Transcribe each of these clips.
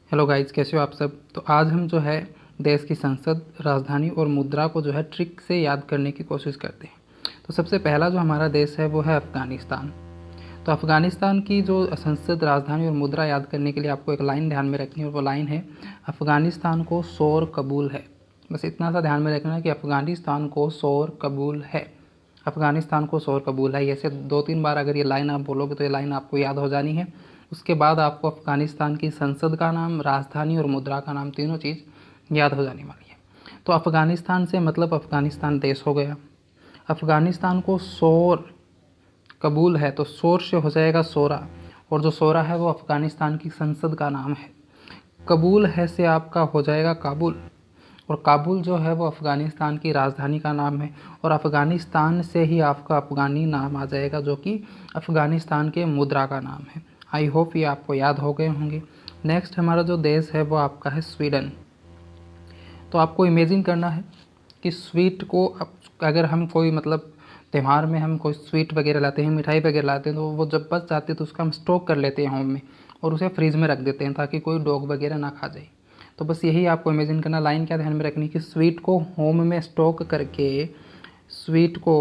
Hello guys, कैसे हो आप सब। तो आज हम जो है देश की संसद, राजधानी और मुद्रा को जो है ट्रिक से याद करने की कोशिश करते हैं। तो सबसे पहला जो हमारा देश है वो है अफ़गानिस्तान। तो अफ़गानिस्तान की जो संसद, राजधानी और मुद्रा याद करने के लिए आपको एक लाइन ध्यान में रखनी है और वो लाइन है, अफ़गानिस्तान को शोर कबूल है। बस इतना सा ध्यान में रखना है कि अफ़गानिस्तान को शोर कबूल है। अफ़गानिस्तान को शोर कबूल है, ऐसे 2-3 बार अगर ये लाइन आप बोलोगे तो ये लाइन आपको याद हो जानी है। उसके बाद आपको अफ़गानिस्तान की संसद का नाम, राजधानी और मुद्रा का नाम, तीनों चीज़ याद हो जाने वाली है। तो अफ़गानिस्तान से मतलब अफ़गानिस्तान देश हो गया। अफ़गानिस्तान को शोर कबूल है तो शोर से हो जाएगा सोरा, और जो सोरा है वो अफ़गानिस्तान की संसद का नाम है। कबूल है से आपका हो जाएगा काबुल, और काबुल जो है वो अफ़गानिस्तान की राजधानी का नाम है, और अफ़गानिस्तान से ही आपका अफ़गानी नाम आ जाएगा जो कि अफ़गानिस्तान के मुद्रा का नाम है। आई होप ये आपको याद हो गए होंगे। नेक्स्ट हमारा जो देश है वो आपका है स्वीडन। तो आपको इमेजिन करना है कि स्वीट को अगर हम कोई मतलब त्यौहार में हम कोई स्वीट वगैरह लाते हैं, मिठाई वगैरह लाते हैं, तो वो जब बच जाती है तो उसका हम स्टॉक कर लेते हैं होम में और उसे फ्रीज़ में रख देते हैं ताकि कोई डॉग वगैरह ना खा जाए। तो बस यही आपको इमेजिन करना। लाइन क्या ध्यान में रखनी कि स्वीट को होम में स्टॉक करके, स्वीट को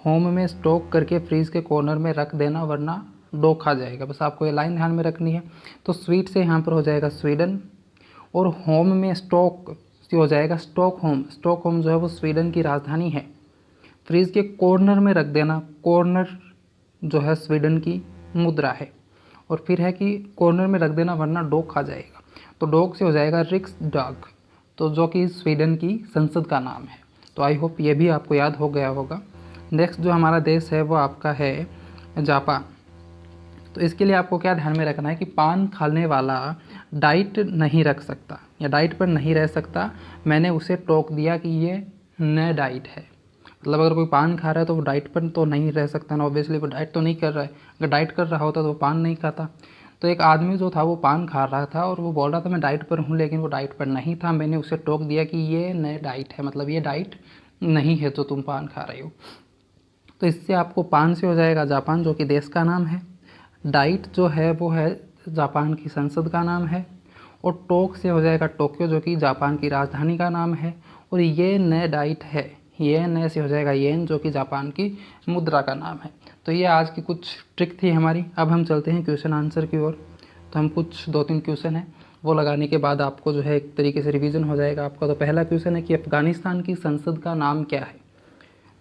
होम में स्टॉक करके फ्रीज के कॉर्नर में रख देना, वरना डॉग खा जाएगा। बस आपको ये लाइन ध्यान में रखनी है। तो स्वीट से यहाँ पर हो जाएगा स्वीडन, और होम में स्टॉक से हो जाएगा स्टॉकहोम। स्टॉकहोम जो है वो स्वीडन की राजधानी है। फ्रीज के कॉर्नर में रख देना, कॉर्नर जो है स्वीडन की मुद्रा है, और फिर है कि कॉर्नर में रख देना वरना डॉग खा जाएगा। तो डॉग से हो जाएगा रिक्सडाग, तो जो कि स्वीडन की संसद का नाम है। तो आई होप ये भी आपको याद हो गया होगा। नेक्स्ट जो हमारा देश है वो आपका है जापान। तो इसके लिए आपको क्या ध्यान में रखना है कि पान खाने वाला डाइट नहीं रख सकता या डाइट पर नहीं रह सकता। मैंने उसे टोक दिया कि ये न डाइट है। मतलब अगर कोई पान खा रहा है तो वो डाइट पर तो नहीं रह सकता ना, ऑब्वियसली वो डाइट तो नहीं कर रहा है। अगर डाइट कर रहा होता तो वो पान नहीं खाता। तो एक आदमी जो था वो पान खा रहा था और वो बोल रहा था मैं डाइट पर हूँ, लेकिन वो डाइट पर नहीं था। मैंने उसे टोक दिया कि ये न डाइट है, मतलब ये डाइट नहीं है जो तुम पान खा रहे हो। तो इससे आपको पान से हो जाएगा जापान, जो कि देश का नाम है। डाइट जो है वो है जापान की संसद का नाम है, और टोक से हो जाएगा टोक्यो, जो कि जापान की राजधानी का नाम है। और ये न डाइट है, ये न से हो जाएगा येन, जो कि जापान की मुद्रा का नाम है। तो ये आज की कुछ ट्रिक थी हमारी। अब हम चलते हैं क्वेश्चन आंसर की ओर। तो हम कुछ 2-3 क्वेश्चन हैं, वो लगाने के बाद आपको जो है एक तरीके से रिवीजन हो जाएगा आपका। तो पहला क्वेश्चन है कि अफ़गानिस्तान की संसद का नाम क्या है।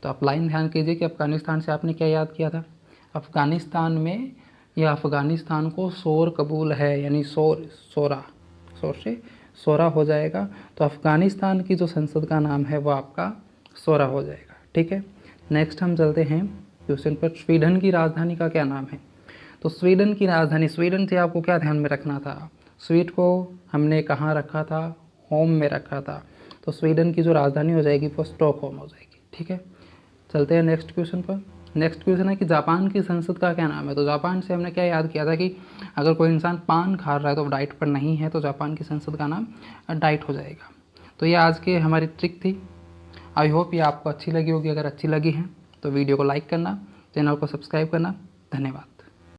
तो आप लाइन ध्यान कीजिए कि अफ़गानिस्तान से आपने क्या याद किया था। अफ़गानिस्तान में या अफ़गानिस्तान को शोर कबूल है, यानी शोर, शोरा, शोर से शोरा हो जाएगा। तो अफ़गानिस्तान की जो संसद का नाम है वो आपका शोरा हो जाएगा। ठीक है, नेक्स्ट हम चलते हैं क्वेश्चन पर। स्वीडन की राजधानी का क्या नाम है। तो स्वीडन की राजधानी, स्वीडन से आपको क्या ध्यान में रखना था। स्वीट को हमने कहाँ रखा था, होम में रखा था। तो स्वीडन की जो राजधानी हो जाएगी वो स्टॉकहोम हो जाएगी। ठीक है, चलते हैं नेक्स्ट क्वेश्चन पर। नेक्स्ट क्वेश्चन है कि जापान की संसद का क्या नाम है। तो जापान से हमने क्या याद किया था कि अगर कोई इंसान पान खा रहा है तो डाइट पर नहीं है, तो जापान की संसद का नाम डाइट हो जाएगा। तो ये आज की हमारी ट्रिक थी। आई होप ये आपको अच्छी लगी होगी। अगर अच्छी लगी है तो वीडियो को लाइक करना, चैनल को सब्सक्राइब करना। धन्यवाद।